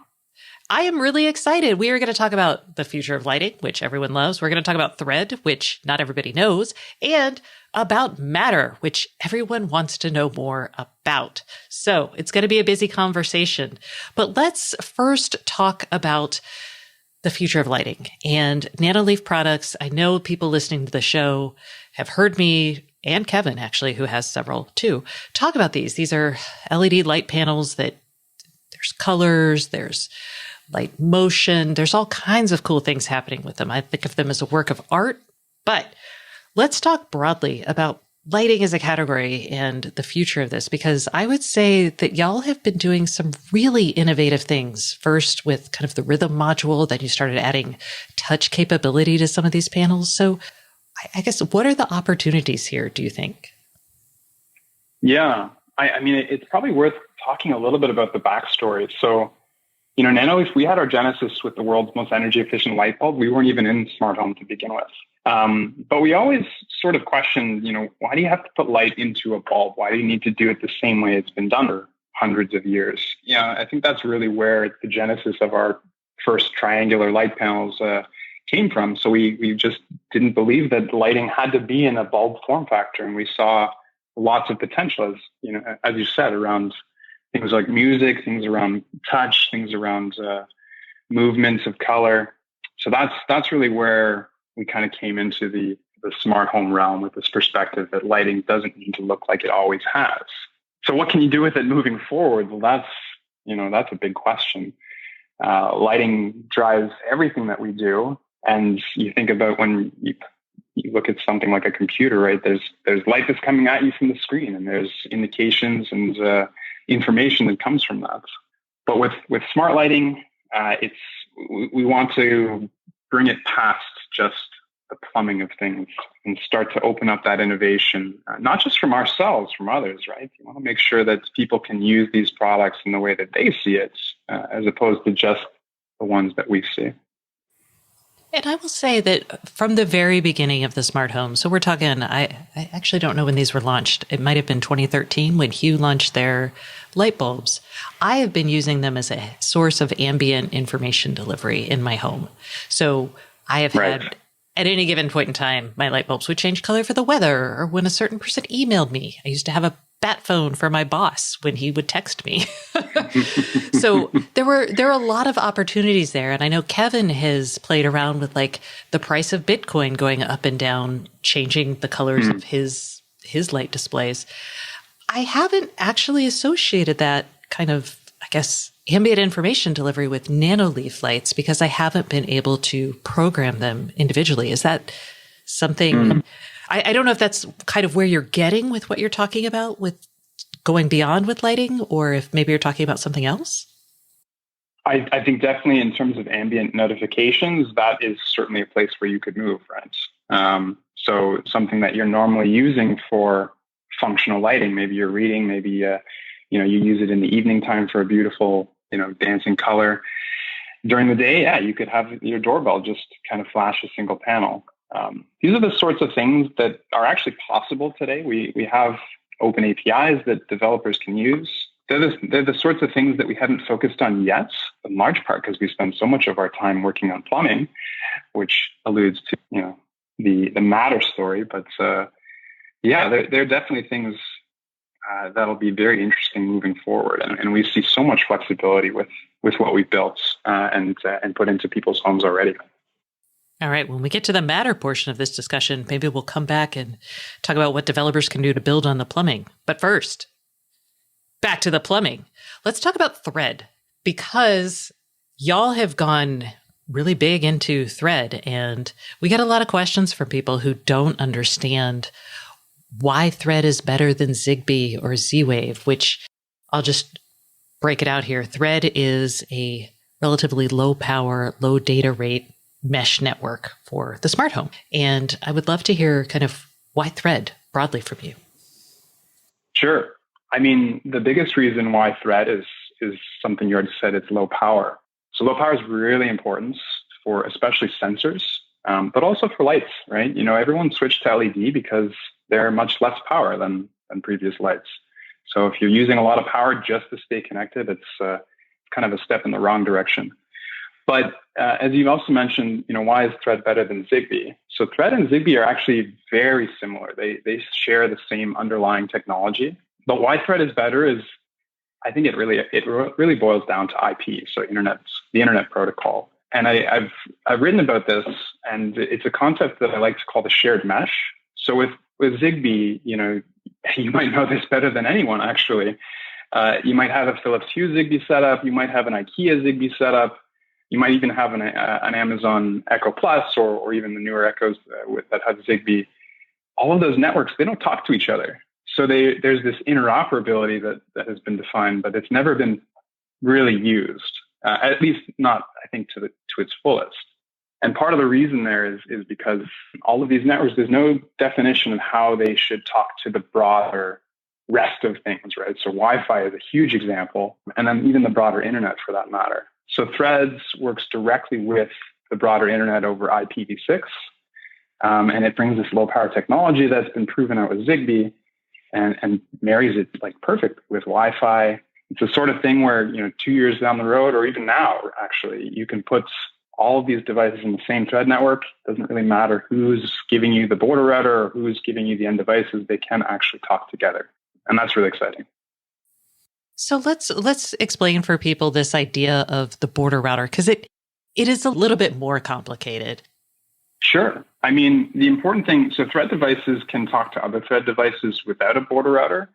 I am really excited. We are going to talk about the future of lighting, which everyone loves. We're going to talk about Thread, which not everybody knows, and about Matter, which everyone wants to know more about. So it's going to be a busy conversation. But let's first talk about the future of lighting and Nanoleaf products. I know people listening to the show have heard me and Kevin, actually, who has several too, talk about these. These are LED light panels that there's colors, there's light motion. There's all kinds of cool things happening with them. I think of them as a work of art. But let's talk broadly about lighting as a category and the future of this, because I would say that y'all have been doing some really innovative things. First with kind of the rhythm module, then you started adding touch capability to some of these panels. So I guess, what are the opportunities here, do you think? Yeah, I mean, it's probably worth talking a little bit about the backstory. So Nanoleaf, we had our genesis with the world's most energy efficient light bulb. We weren't even in smart home to begin with. But we always sort of questioned, why do you have to put light into a bulb? Why do you need to do it the same way it's been done for hundreds of years? I think that's really where the genesis of our first triangular light panels came from. So we just didn't believe that lighting had to be in a bulb form factor. And we saw lots of potential, as you said, around things like music, things around touch, things around movements of color. So that's really where we kind of came into the smart home realm with this perspective that lighting doesn't need to look like it always has. So what can you do with it moving forward? Well, that's a big question. Lighting drives everything that we do. And you think about when you look at something like a computer, right? There's light that's coming at you from the screen, and there's indications and information that comes from that. But with smart lighting, we want to bring it past just the plumbing of things and start to open up that innovation, not just from ourselves, from others, right? You want to make sure that people can use these products in the way that they see it, as opposed to just the ones that we see. And I will say that from the very beginning of the smart home, so we're talking, I actually don't know when these were launched. It might have been 2013 when Hue launched their light bulbs. I have been using them as a source of ambient information delivery in my home. So I have had, at any given point in time, my light bulbs would change color for the weather, or when a certain person emailed me. I used to have a bat phone for my boss when he would text me. So there are a lot of opportunities there. And I know Kevin has played around with like the price of Bitcoin going up and down, changing the colors of his light displays. I haven't actually associated that kind of, I guess, ambient information delivery with Nanoleaf lights because I haven't been able to program them individually. Is that something... I don't know if that's kind of where you're getting with what you're talking about with going beyond with lighting, or if maybe you're talking about something else. I think definitely in terms of ambient notifications, that is certainly a place where you could move, right? So something that you're normally using for functional lighting, maybe you're reading, maybe you use it in the evening time for a beautiful, dancing color. During the day, you could have your doorbell just kind of flash a single panel. These are the sorts of things that are actually possible today. We have open APIs that developers can use. They're the sorts of things that we haven't focused on yet, in large part because we spend so much of our time working on plumbing, which alludes to the Matter story. But there are definitely things that'll be very interesting moving forward, and we see so much flexibility with what we've built and put into people's homes already. All right. When we get to the Matter portion of this discussion, maybe we'll come back and talk about what developers can do to build on the plumbing. But first, back to the plumbing. Let's talk about Thread, because y'all have gone really big into Thread, and we get a lot of questions from people who don't understand why Thread is better than Zigbee or Z-Wave, which I'll just break it out here. Thread is a relatively low power, low data rate mesh network for the smart home. And I would love to hear kind of why Thread broadly from you. Sure. I mean, the biggest reason why Thread is something you already said, it's low power. So low power is really important for especially sensors, but also for lights, right? Everyone switched to LED because they're much less power than previous lights. So if you're using a lot of power just to stay connected, it's kind of a step in the wrong direction. But as you've also mentioned, why is Thread better than Zigbee? So Thread and Zigbee are actually very similar. They share the same underlying technology. But why Thread is better is, I think it really boils down to IP, so the internet protocol. And I've written about this, and it's a concept that I like to call the shared mesh. So with Zigbee, you might know this better than anyone actually. You might have a Philips Hue Zigbee setup. You might have an IKEA Zigbee setup. You might even have an Amazon Echo Plus or even the newer Echoes that have Zigbee. All of those networks, they don't talk to each other. So there's this interoperability that has been defined, but it's never been really used, at least not, I think, to its fullest. And part of the reason there is because all of these networks, there's no definition of how they should talk to the broader rest of things, right? So Wi-Fi is a huge example, and then even the broader internet for that matter. So Threads works directly with the broader internet over IPv6. And it brings this low power technology that's been proven out with Zigbee and marries it like perfect with Wi-Fi. It's the sort of thing where, 2 years down the road, or even now, actually, you can put all of these devices in the same Thread network. It doesn't really matter who's giving you the border router or who's giving you the end devices. They can actually talk together. And that's really exciting. So let's explain for people this idea of the border router, because it is a little bit more complicated. Sure. I mean, the important thing, so Thread devices can talk to other Thread devices without a border router.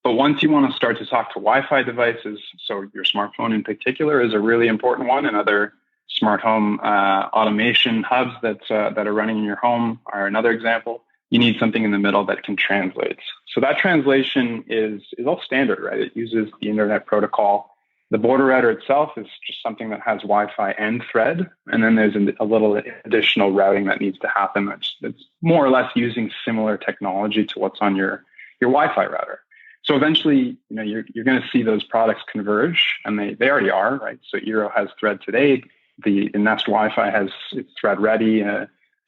But once you want to start to talk to Wi-Fi devices, so your smartphone in particular is a really important one, and other smart home automation hubs that are running in your home are another example. You need something in the middle that can translate. So that translation is all standard, right? It uses the Internet Protocol. The border router itself is just something that has Wi-Fi and Thread, and then there's a little additional routing that needs to happen that's more or less using similar technology to what's on your Wi-Fi router. So eventually, you're going to see those products converge, and they already are, right? So Eero has Thread today. The Nest Wi-Fi has its Thread ready,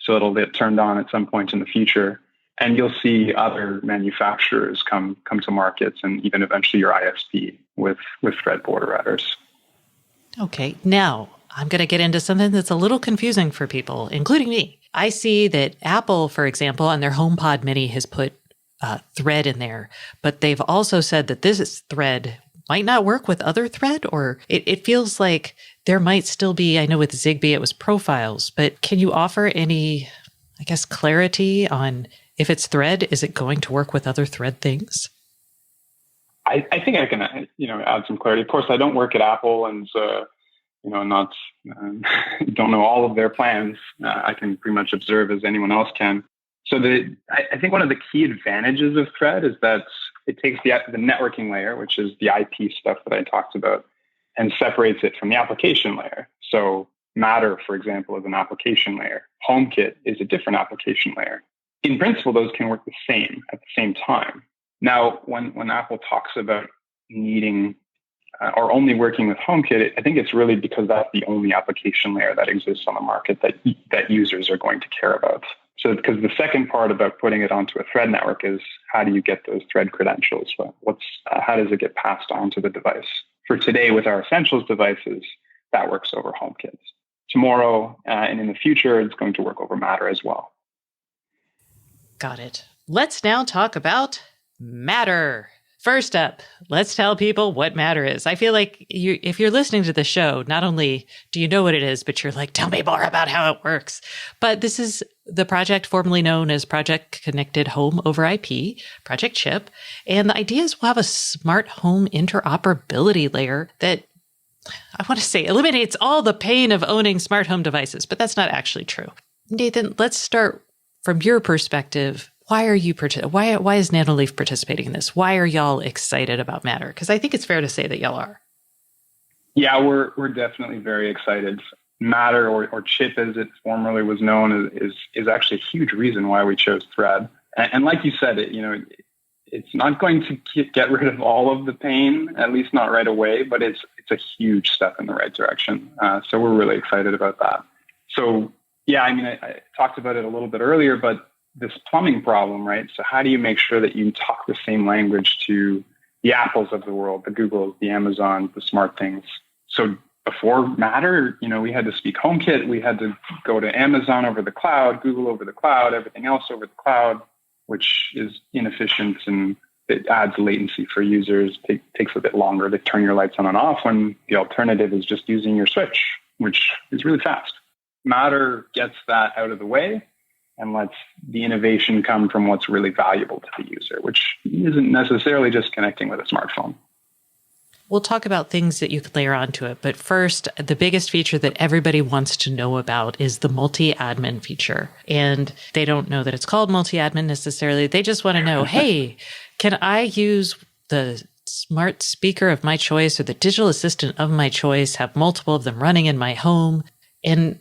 so it'll get turned on at some point in the future. And you'll see other manufacturers come to markets, and even eventually your ISP with Thread border routers. Okay, now I'm going to get into something that's a little confusing for people, including me. I see that Apple, for example, on their HomePod Mini has put Thread in there, but they've also said that this Thread might not work with other Thread, or it feels like there might still be, I know with Zigbee it was profiles, but can you offer any, I guess, clarity on if it's Thread, is it going to work with other Thread things? I think I can, add some clarity. Of course, I don't work at Apple, and not don't know all of their plans. I can pretty much observe as anyone else can. So I think one of the key advantages of Thread is that it takes the networking layer, which is the IP stuff that I talked about, and separates it from the application layer. So Matter, for example, is an application layer. HomeKit is a different application layer. In principle, those can work the same at the same time. Now, when Apple talks about needing or only working with HomeKit, I think it's really because that's the only application layer that exists on the market that users are going to care about. So, because the second part about putting it onto a Thread network is how do you get those Thread credentials? How does it get passed on to the device? For today, with our Essentials devices, that works over HomeKit. Tomorrow and in the future, it's going to work over Matter as well. Got it. Let's now talk about Matter. First up, let's tell people what Matter is. I feel like if you're listening to the show, not only do you know what it is, but you're like, tell me more about how it works. But this is the project formerly known as Project Connected Home over IP, Project CHIP. And the idea is we'll have a smart home interoperability layer that, I want to say, eliminates all the pain of owning smart home devices, but that's not actually true. Nathan, let's start from your perspective. Why are you why is Nanoleaf participating in this? Why are y'all excited about Matter? Because I think it's fair to say that y'all are. Yeah, we're definitely very excited. Matter, or CHIP as it formerly was known, is actually a huge reason why we chose Thread. And like you said, it's not going to get rid of all of the pain, at least not right away, but it's a huge step in the right direction. So we're really excited about that. So yeah, I talked about it a little bit earlier, but this plumbing problem, right? So how do you make sure that you talk the same language to the Apples of the world, the Googles, the Amazons, the smart things? So before Matter, we had to speak HomeKit. We had to go to Amazon over the cloud, Google over the cloud, everything else over the cloud, which is inefficient and it adds latency for users. It takes a bit longer to turn your lights on and off when the alternative is just using your switch, which is really fast. Matter gets that out of the way and lets the innovation come from what's really valuable to the user, which isn't necessarily just connecting with a smartphone. We'll talk about things that you can layer onto it. But first, the biggest feature that everybody wants to know about is the multi-admin feature. And they don't know that it's called multi-admin necessarily. They just want to know, hey, can I use the smart speaker of my choice or the digital assistant of my choice, have multiple of them running in my home? And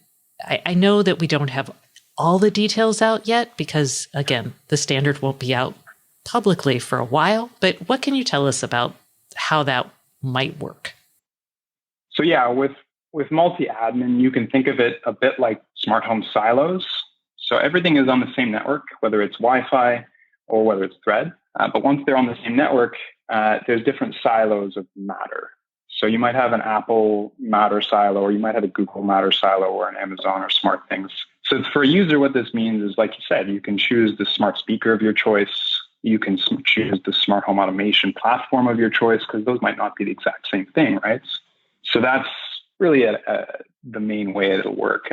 I know that we don't have all the details out yet because, again, the standard won't be out publicly for a while. But what can you tell us about how that might work? So yeah, with with multi-admin, you can think of it a bit like smart home silos. So everything is on the same network, whether it's Wi-Fi or whether it's Thread. But once they're on the same network, there's different silos of Matter. So you might have an Apple Matter silo, or you might have a Google Matter silo, or an Amazon or SmartThings. So for a user, what this means is, like you said, you can choose the smart speaker of your choice. You can choose the smart home automation platform of your choice, because those might not be the exact same thing, right? So that's really the main way it'll work.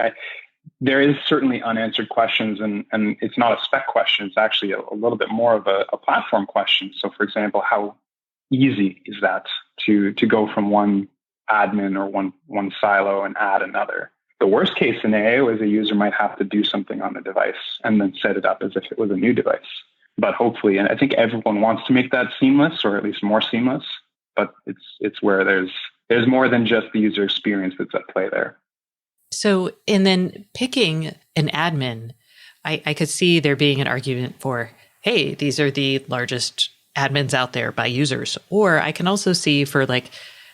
There is certainly unanswered questions, and it's not a spec question. It's actually a little bit more of a platform question. So, for example, how easy is that to go from one admin or one silo and add another? The worst case scenario is a user might have to do something on the device and then set it up as if it was a new device. But hopefully, and I think everyone wants to make that seamless, or at least more seamless, but it's where there's more than just the user experience that's at play there. So, and then picking an admin, I could see there being an argument for, hey, these are the largest admins out there by users. Or I can also see for like,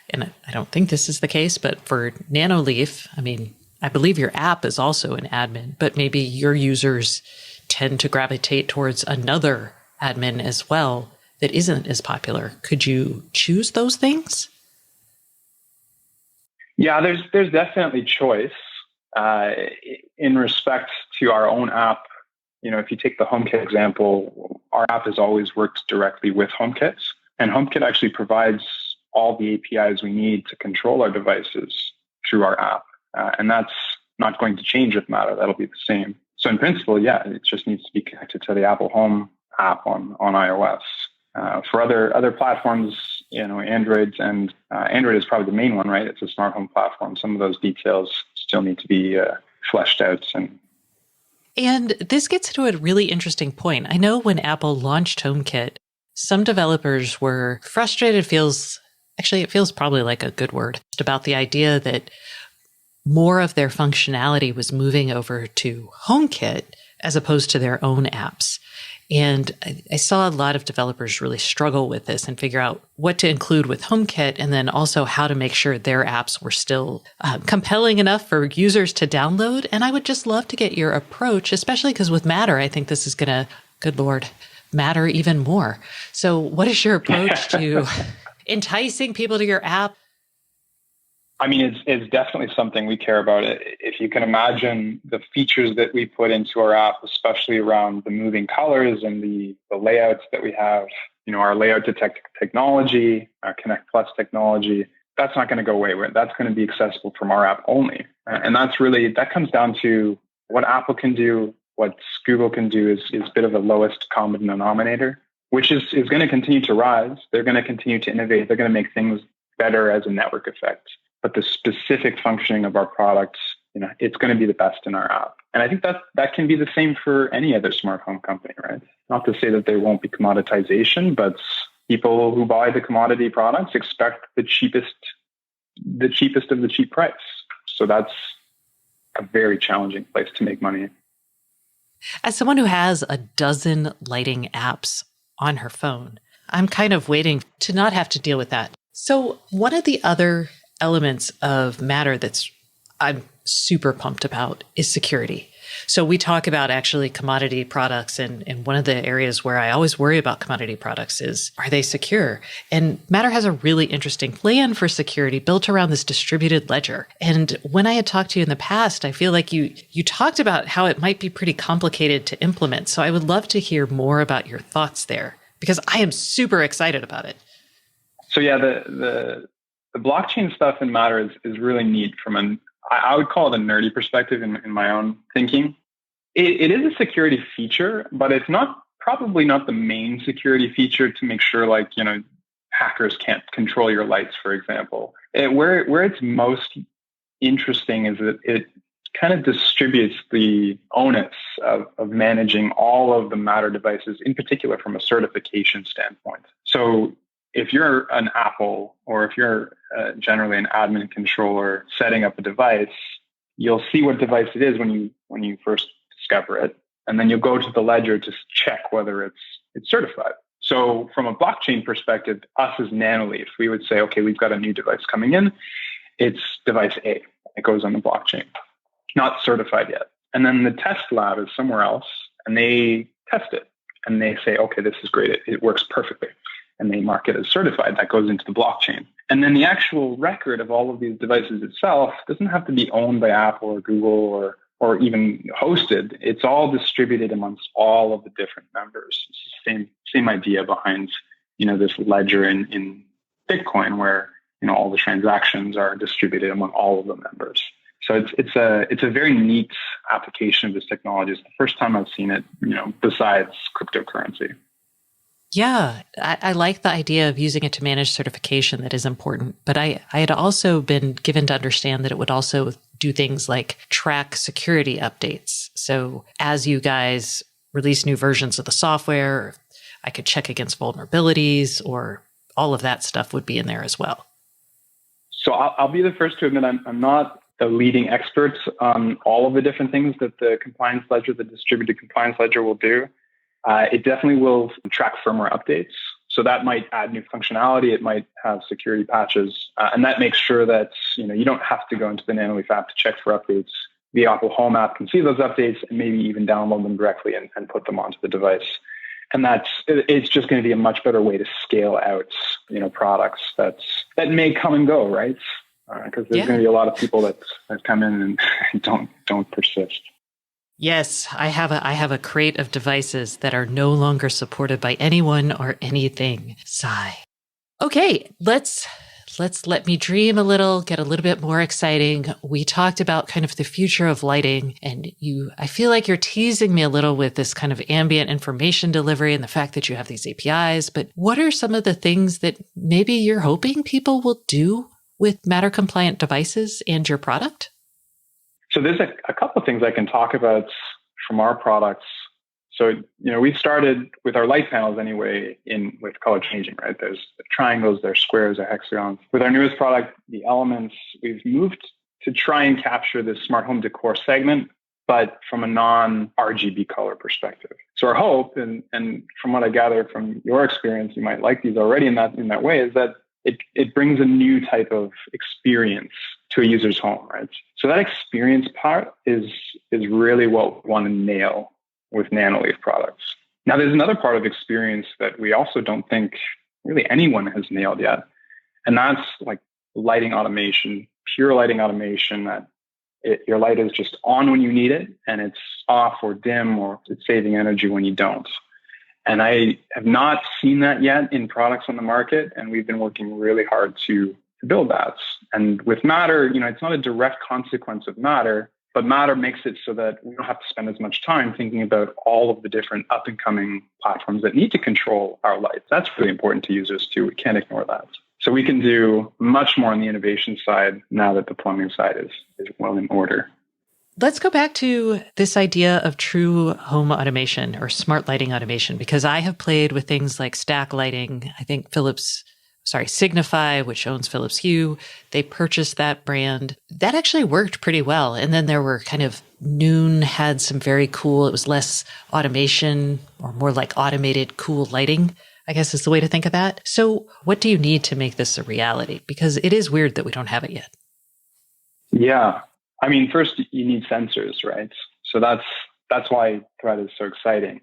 and I don't think this is the case, but for Nanoleaf, I mean, I believe your app is also an admin, but maybe your users tend to gravitate towards another admin as well that isn't as popular. Could you choose those things? Yeah, there's definitely choice. In respect to our own app, if you take the HomeKit example, our app has always worked directly with HomeKit, and HomeKit actually provides all the APIs we need to control our devices through our app. And that's not going to change with Matter. That'll be the same. So in principle, yeah, it just needs to be connected to the Apple Home app on iOS. For other platforms, Android is probably the main one, right? It's a smart home platform. Some of those details still need to be fleshed out. And this gets to a really interesting point. I know when Apple launched HomeKit, some developers were frustrated. It feels probably like a good word, about the idea that more of their functionality was moving over to HomeKit as opposed to their own apps. And I saw a lot of developers really struggle with this and figure out what to include with HomeKit, and then also how to make sure their apps were still compelling enough for users to download. And I would just love to get your approach, especially because with Matter, I think this is going to, good Lord, matter even more. So what is your approach to enticing people to your app? I mean, it's definitely something we care about. If you can imagine the features that we put into our app, especially around the moving colors and the layouts that we have, our layout detect technology, our Connect Plus technology, that's not going to go away. That's going to be accessible from our app only. And that comes down to what Apple can do, what Google can do is a bit of the lowest common denominator, which is going to continue to rise. They're going to continue to innovate. They're going to make things better as a network effect. But the specific functioning of our products, it's going to be the best in our app. And I think that can be the same for any other smart home company, right? Not to say that there won't be commoditization, but people who buy the commodity products expect the cheapest of the cheap price. So that's a very challenging place to make money. As someone who has a dozen lighting apps on her phone, I'm kind of waiting to not have to deal with that. So one of the other elements of Matter I'm super pumped about is security. So we talk about actually commodity products, and one of the areas where I always worry about commodity products is, are they secure? And Matter has a really interesting plan for security built around this distributed ledger. And when I had talked to you in the past, I feel like you talked about how it might be pretty complicated to implement. So I would love to hear more about your thoughts there, because I am super excited about it. So yeah, the blockchain stuff in Matter is really neat from I would call it a nerdy perspective in my own thinking. It is a security feature, but it's probably not the main security feature to make sure hackers can't control your lights, for example. Where it's most interesting is that it kind of distributes the onus of managing all of the Matter devices, in particular from a certification standpoint. So if you're an Apple, or if you're generally an admin controller setting up a device, you'll see what device it is when you first discover it, and then you'll go to the ledger to check whether it's certified. So from a blockchain perspective, us as Nanoleaf, we would say, okay, we've got a new device coming in. It's device A. It goes on the blockchain, not certified yet. And then the test lab is somewhere else, and they test it. And they say, okay, this is great. It works perfectly. And they mark it as certified. That goes into the blockchain. And then the actual record of all of these devices itself doesn't have to be owned by Apple or Google or even hosted. It's all distributed amongst all of the different members. It's the same idea behind, this ledger in Bitcoin, where, all the transactions are distributed among all of the members. So it's a very neat application of this technology. It's the first time I've seen it, besides cryptocurrency. Yeah, I like the idea of using it to manage certification. That is important. But I had also been given to understand that it would also do things like track security updates. So as you guys release new versions of the software, I could check against vulnerabilities, or all of that stuff would be in there as well. So I'll be the first to admit I'm not the leading expert on all of the different things that the compliance ledger, the distributed compliance ledger, will do. It definitely will track firmware updates. So that might add new functionality. It might have security patches. And that makes sure that you don't have to go into the Nanoleaf app to check for updates. The Apple Home app can see those updates and maybe even download them directly and put them onto the device. And it's just going to be a much better way to scale out products that may come and go, right? Because there's going to be a lot of people that come in and don't persist. Yes, I have a crate of devices that are no longer supported by anyone or anything. Sigh. Okay, let's let me dream a little, get a little bit more exciting. We talked about kind of the future of lighting, and I feel like you're teasing me a little with this kind of ambient information delivery and the fact that you have these APIs, but what are some of the things that maybe you're hoping people will do with Matter compliant devices and your product? So there's a couple of things I can talk about from our products. So, we started with our light panels anyway with color changing, right? There's triangles, there's squares, there's hexagons. With our newest product, the Elements, we've moved to try and capture the smart home decor segment, but from a non-RGB color perspective. So our hope, and from what I gather from your experience, you might like these already in that way, is that it brings a new type of experience to a user's home, right? So that experience part is really what we want to nail with Nanoleaf products. Now, there's another part of experience that we also don't think really anyone has nailed yet. And that's like lighting automation, pure lighting automation, that your light is just on when you need it and it's off or dim, or it's saving energy when you don't. And I have not seen that yet in products on the market. And we've been working really hard to build that. And with Matter, it's not a direct consequence of Matter, but Matter makes it so that we don't have to spend as much time thinking about all of the different up and coming platforms that need to control our lights. That's really important to users too. We can't ignore that. So we can do much more on the innovation side now that the plumbing side is well in order. Let's go back to this idea of true home automation or smart lighting automation, because I have played with things like Stack Lighting. I think Signify, which owns Philips Hue, they purchased that brand. That actually worked pretty well. And then there were Noon had some very cool, it was less automation or more like automated cool lighting, I guess is the way to think of that. So what do you need to make this a reality? Because it is weird that we don't have it yet. Yeah. I mean, first you need sensors, right? So that's why Thread is so exciting.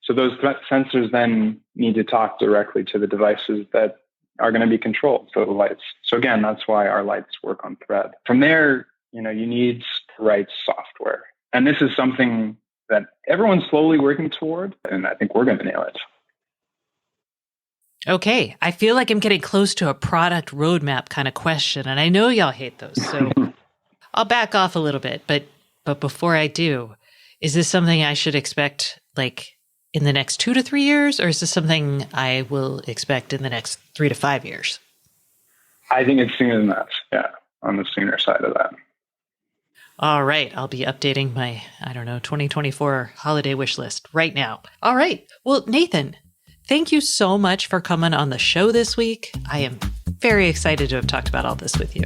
So those sensors then need to talk directly to the devices that are going to be controlled, so the lights. So again, that's why our lights work on Thread. From there, you need the right software. And this is something that everyone's slowly working toward, and I think we're going to nail it. Okay, I feel like I'm getting close to a product roadmap kind of question, and I know y'all hate those, so I'll back off a little bit. But before I do, is this something I should expect in the next 2 to 3 years, or is this something I will expect in the next 3 to 5 years? I think it's sooner than that. Yeah, on the sooner side of that. All right, I'll be updating my 2024 holiday wish list right now. All right, well, Nathan, thank you so much for coming on the show this week. I am very excited to have talked about all this with you.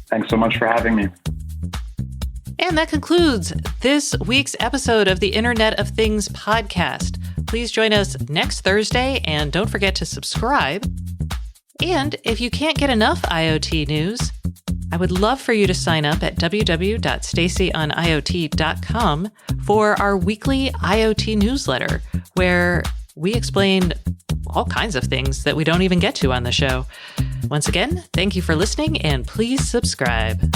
Thanks so much for having me. And that concludes this week's episode of the Internet of Things podcast. Please join us next Thursday, and don't forget to subscribe. And if you can't get enough IoT news, I would love for you to sign up at www.stacyoniot.com for our weekly IoT newsletter, where we explain all kinds of things that we don't even get to on the show. Once again, thank you for listening, and please subscribe.